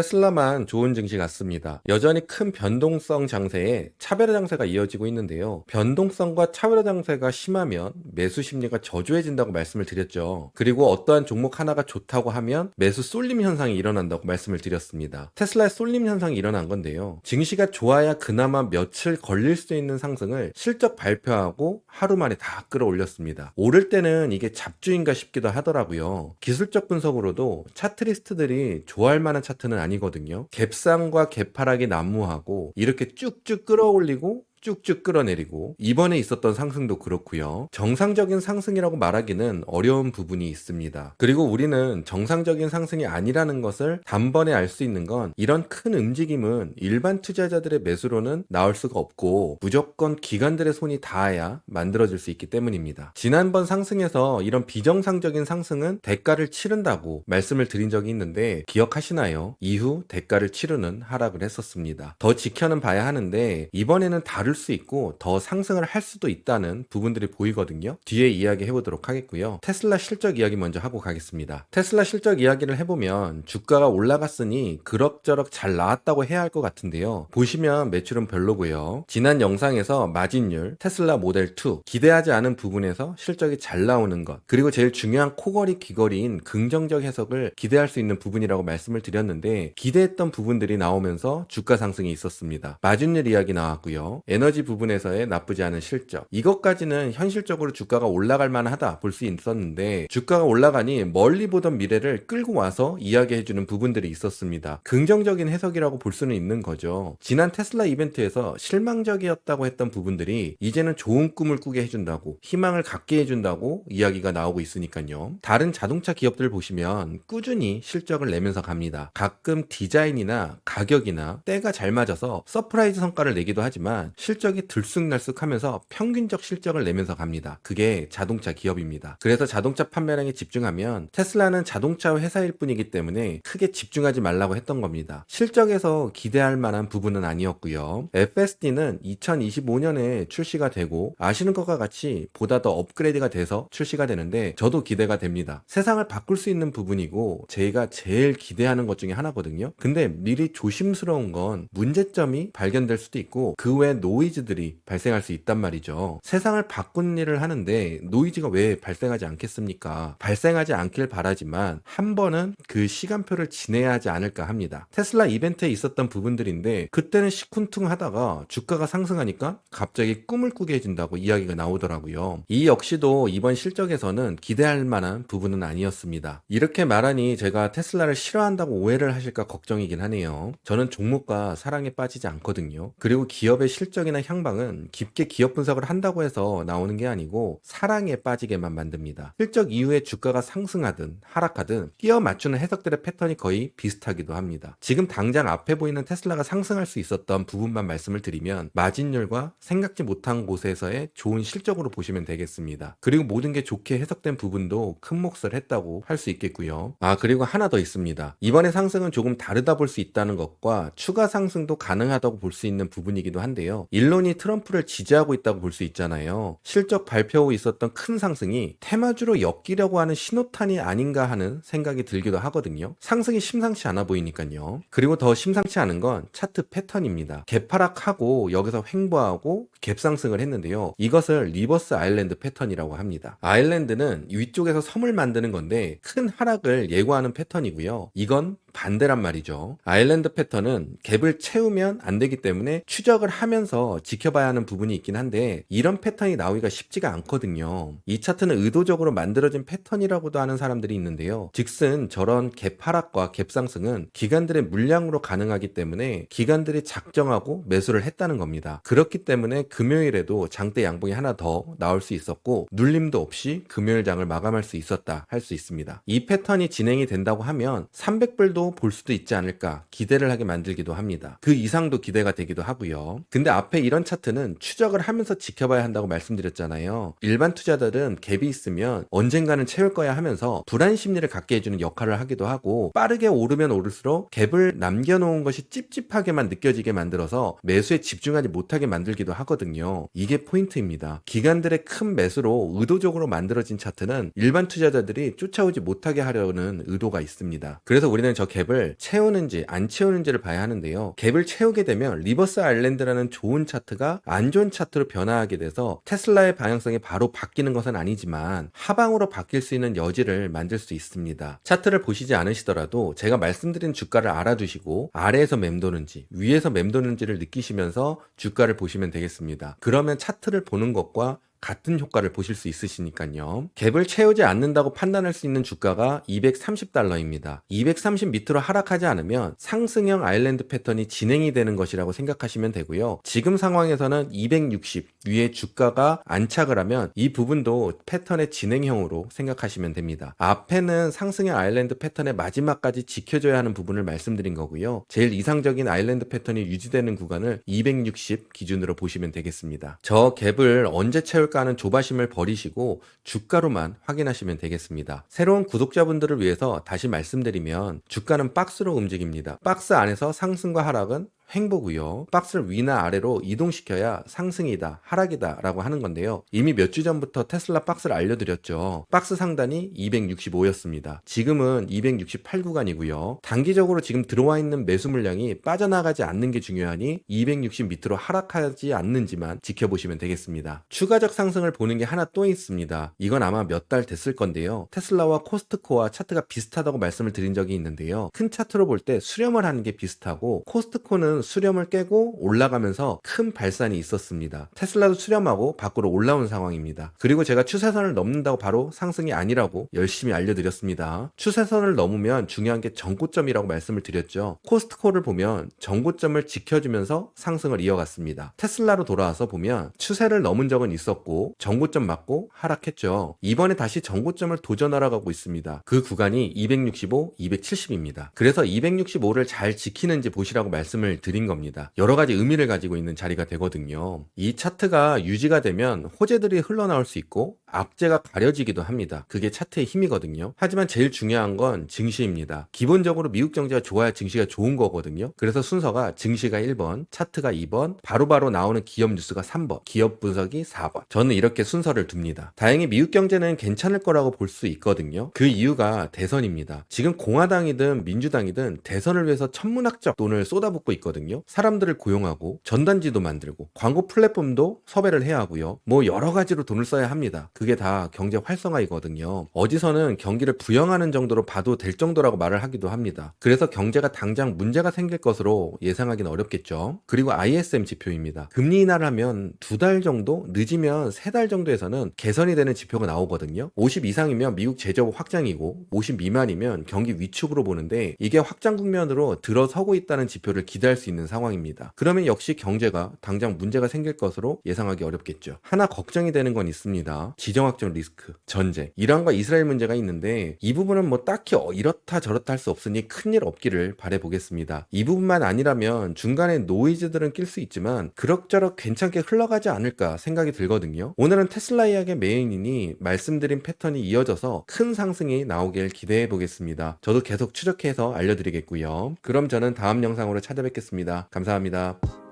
테슬라만 좋은 증시 같습니다. 여전히 큰 변동성 장세에 차별화 장세가 이어지고 있는데요. 변동성과 차별화 장세가 심하면 매수 심리가 저조해진다고 말씀을 드렸죠. 그리고 어떠한 종목 하나가 좋다고 하면 매수 쏠림 현상이 일어난다고 말씀을 드렸습니다. 테슬라의 쏠림 현상이 일어난 건데요. 증시가 좋아야 그나마 며칠 걸릴 수 있는 상승을 실적 발표하고 하루 만에 다 끌어올렸습니다. 오를 때는 이게 잡주인가 싶기도 하더라고요. 기술적 분석으로도 차트 리스트들이 좋아할 만한 차트는 아니거든요. 갭상과 갭하락이 난무하고 이렇게 쭉쭉 끌어올리고 쭉쭉 끌어내리고 이번에 있었던 상승도 그렇고요. 정상적인 상승이라고 말하기는 어려운 부분이 있습니다. 그리고 우리는 정상적인 상승이 아니라는 것을 단번에 알 수 있는 건 이런 큰 움직임은 일반 투자자들의 매수로는 나올 수가 없고 무조건 기관들의 손이 닿아야 만들어질 수 있기 때문입니다. 지난번 상승에서 이런 비정상적인 상승은 대가를 치른다고 말씀을 드린 적이 있는데 기억하시나요? 이후 대가를 치르는 하락을 했었습니다. 더 지켜는 봐야 하는데 이번에는 다를 수 있고 더 상승을 할 수도 있다는 부분들이 보이거든요. 뒤에 이야기 해보도록 하겠고요. 테슬라 실적 이야기 먼저 하고 가겠습니다. 테슬라 실적 이야기를 해보면 주가가 올라갔으니 그럭저럭 잘 나왔다고 해야 할 것 같은데요. 보시면 매출은 별로고요. 지난 영상에서 마진율, 테슬라 모델 2 기대하지 않은 부분에서 실적이 잘 나오는 것, 그리고 제일 중요한 코걸이 귀걸이인 긍정적 해석을 기대할 수 있는 부분이라고 말씀을 드렸는데 기대했던 부분들이 나오면서 주가 상승이 있었습니다. 마진율 이야기 나왔고요. 에너지 부분에서의 나쁘지 않은 실적, 이것까지는 현실적으로 주가가 올라갈 만하다 볼 수 있었는데 주가가 올라가니 멀리 보던 미래를 끌고 와서 이야기해주는 부분들이 있었습니다. 긍정적인 해석이라고 볼 수는 있는 거죠. 지난 테슬라 이벤트에서 실망적이었다고 했던 부분들이 이제는 좋은 꿈을 꾸게 해준다고, 희망을 갖게 해준다고 이야기가 나오고 있으니까요. 다른 자동차 기업들 보시면 꾸준히 실적을 내면서 갑니다. 가끔 디자인이나 가격이나 때가 잘 맞아서 서프라이즈 성과를 내기도 하지만 실적이 들쑥날쑥하면서 평균적 실적을 내면서 갑니다. 그게 자동차 기업입니다. 그래서 자동차 판매량에 집중하면 테슬라는 자동차 회사일 뿐이기 때문에 크게 집중하지 말라고 했던 겁니다. 실적에서 기대할 만한 부분은 아니었고요. FSD는 2025년에 출시가 되고 아시는 것과 같이 보다 더 업그레이드가 돼서 출시가 되는데 저도 기대가 됩니다. 세상을 바꿀 수 있는 부분이고 제가 제일 기대하는 것 중에 하나거든요. 근데 미리 조심스러운 건 문제점이 발견될 수도 있고 그 외 노이즈들이 발생할 수 있단 말이죠. 세상을 바꾼 일을 하는데 노이즈가 왜 발생하지 않겠습니까? 발생하지 않길 바라지만 한 번은 그 시간표를 지내야 하지 않을까 합니다. 테슬라 이벤트에 있었던 부분들인데 그때는 시큰둥하다가 주가가 상승하니까 갑자기 꿈을 꾸게 해준다고 이야기가 나오더라고요. 이 역시도 이번 실적에서는 기대할 만한 부분은 아니었습니다. 이렇게 말하니 제가 테슬라를 싫어한다고 오해를 하실까 걱정이긴 하네요. 저는 종목과 사랑에 빠지지 않거든요. 그리고 기업의 실적이나 향방은 깊게 기업 분석을 한다고 해서 나오는 게 아니고 사랑에 빠지게만 만듭니다. 실적 이후에 주가가 상승하든 하락하든 끼워 맞추는 해석들의 패턴이 거의 비슷하기도 합니다. 지금 당장 앞에 보이는 테슬라가 상승할 수 있었던 부분만 말씀을 드리면 마진율과 생각지 못한 곳에서의 좋은 실적으로 보시면 되겠습니다. 그리고 모든 게 좋게 해석된 부분도 큰 몫을 했다고 할 수 있겠고요. 그리고 하나 더 있습니다. 이번에 상승은 조금 다르다 볼 수 있다는 것과 추가 상승도 가능하다고 볼 수 있는 부분이기도 한데요. 일론이 트럼프를 지지하고 있다고 볼 수 있잖아요. 실적 발표 후 있었던 큰 상승이 테마주로 엮이려고 하는 신호탄이 아닌가 하는 생각이 들기도 하거든요. 상승이 심상치 않아 보이니까요. 그리고 더 심상치 않은 건 차트 패턴입니다. 갭하락하고 여기서 횡보하고 갭상승을 했는데요. 이것을 리버스 아일랜드 패턴이라고 합니다. 아일랜드는 위쪽에서 섬을 만드는 건데 큰 하락을 예고하는 패턴이고요. 이건 반대란 말이죠. 아일랜드 패턴은 갭을 채우면 안 되기 때문에 추적을 하면서 지켜봐야 하는 부분이 있긴 한데 이런 패턴이 나오기가 쉽지가 않거든요. 이 차트는 의도적으로 만들어진 패턴이라고도 하는 사람들이 있는데요. 즉슨 저런 갭 하락과 갭 상승은 기관들의 물량으로 가능하기 때문에 기관들이 작정하고 매수를 했다는 겁니다. 그렇기 때문에 금요일에도 장대 양봉이 하나 더 나올 수 있었고 눌림도 없이 금요일장을 마감할 수 있었다 할 수 있습니다. 이 패턴이 진행이 된다고 하면 300불도 볼 수도 있지 않을까 기대를 하게 만들기도 합니다. 그 이상도 기대가 되기도 하고요. 근데 앞에 이런 차트는 추적을 하면서 지켜봐야 한다고 말씀드렸잖아요. 일반 투자자들은 갭이 있으면 언젠가는 채울 거야 하면서 불안 심리를 갖게 해주는 역할을 하기도 하고 빠르게 오르면 오를수록 갭을 남겨놓은 것이 찝찝하게만 느껴지게 만들어서 매수에 집중하지 못하게 만들기도 하거든요. 이게 포인트입니다. 기관들의 큰 매수로 의도적으로 만들어진 차트는 일반 투자자들이 쫓아오지 못하게 하려는 의도가 있습니다. 그래서 우리는 저 저 갭을 채우는지 안 채우는지를 봐야 하는데요. 갭을 채우게 되면 리버스 아일랜드라는 좋은 차트가 안 좋은 차트로 변화하게 돼서 테슬라의 방향성이 바로 바뀌는 것은 아니지만 하방으로 바뀔 수 있는 여지를 만들 수 있습니다. 차트를 보시지 않으시더라도 제가 말씀드린 주가를 알아두시고 아래에서 맴도는지 위에서 맴도는지를 느끼시면서 주가를 보시면 되겠습니다. 그러면 차트를 보는 것과 같은 효과를 보실 수 있으시니까요. 갭을 채우지 않는다고 판단할 수 있는 주가가 230달러입니다. 230 밑으로 하락하지 않으면 상승형 아일랜드 패턴이 진행이 되는 것이라고 생각하시면 되고요. 지금 상황에서는 260 위에 주가가 안착을 하면 이 부분도 패턴의 진행형으로 생각하시면 됩니다. 앞에는 상승형 아일랜드 패턴의 마지막까지 지켜줘야 하는 부분을 말씀드린 거고요. 제일 이상적인 아일랜드 패턴이 유지되는 구간을 260 기준으로 보시면 되겠습니다. 저 갭을 언제 채울까 하는 조바심을 버리시고 주가로만 확인하시면 되겠습니다. 새로운 구독자분들을 위해서 다시 말씀드리면 주가는 박스로 움직입니다. 박스 안에서 상승과 하락은 횡보고요. 박스를 위나 아래로 이동시켜야 상승이다, 하락이다 라고 하는 건데요. 이미 몇 주 전부터 테슬라 박스를 알려드렸죠. 박스 상단이 265였습니다. 지금은 268 구간이고요. 단기적으로 지금 들어와 있는 매수 물량이 빠져나가지 않는 게 중요하니 260 밑으로 하락하지 않는지만 지켜보시면 되겠습니다. 추가적 상승을 보는 게 하나 또 있습니다. 이건 아마 몇 달 됐을 건데요. 테슬라와 코스트코와 차트가 비슷하다고 말씀을 드린 적이 있는데요. 큰 차트로 볼 때 수렴을 하는 게 비슷하고 코스트코는 수렴을 깨고 올라가면서 큰 발산이 있었습니다. 테슬라도 수렴하고 밖으로 올라온 상황입니다. 그리고 제가 추세선을 넘는다고 바로 상승이 아니라고 열심히 알려드렸습니다. 추세선을 넘으면 중요한 게 전고점이라고 말씀을 드렸죠. 코스트코를 보면 전고점을 지켜주면서 상승을 이어갔습니다. 테슬라로 돌아와서 보면 추세를 넘은 적은 있었고 전고점 맞고 하락했죠. 이번에 다시 전고점을 도전하러 가고 있습니다. 그 구간이 265, 270입니다. 그래서 265를 잘 지키는지 보시라고 말씀을 드린 겁니다. 여러 가지 의미를 가지고 있는 자리가 되거든요. 이 차트가 유지가 되면 호재들이 흘러나올 수 있고 악재가 가려지기도 합니다. 그게 차트의 힘이거든요. 하지만 제일 중요한 건 증시입니다. 기본적으로 미국 경제가 좋아야 증시가 좋은 거거든요. 그래서 순서가 증시가 1번, 차트가 2번, 바로바로 나오는 기업 뉴스가 3번, 기업 분석이 4번. 저는 이렇게 순서를 둡니다. 다행히 미국 경제는 괜찮을 거라고 볼 수 있거든요. 그 이유가 대선입니다. 지금 공화당이든 민주당이든 대선을 위해서 천문학적 돈을 쏟아붓고 있거든요. 사람들을 고용하고 전단지도 만들고 광고 플랫폼도 섭외를 해야 하고요. 뭐 여러 가지로 돈을 써야 합니다. 그게 다 경제 활성화이거든요. 어디서는 경기를 부양하는 정도로 봐도 될 정도라고 말을 하기도 합니다. 그래서 경제가 당장 문제가 생길 것으로 예상하기는 어렵겠죠. 그리고 ISM 지표입니다. 금리 인하를 하면 2달 정도, 늦으면 3달 정도에서는 개선이 되는 지표가 나오거든요. 50 이상이면 미국 제조업 확장이고 50 미만이면 경기 위축으로 보는데 이게 확장 국면으로 들어서고 있다는 지표를 기대할 수 있는 상황입니다. 그러면 역시 경제가 당장 문제가 생길 것으로 예상하기 어렵겠죠. 하나 걱정이 되는 건 있습니다. 지정학적 리스크, 전쟁, 이란과 이스라엘 문제가 있는데 이 부분은 뭐 딱히 이렇다 저렇다 할 수 없으니 큰일 없기를 바라보겠습니다. 이 부분만 아니라면 중간에 노이즈들은 낄 수 있지만 그럭저럭 괜찮게 흘러가지 않을까 생각이 들거든요. 오늘은 테슬라 이야기의 메인이니 말씀드린 패턴이 이어져서 큰 상승이 나오길 기대해 보겠습니다. 저도 계속 추적해서 알려드리겠고요. 그럼 저는 다음 영상으로 찾아뵙겠습니다. 감사합니다.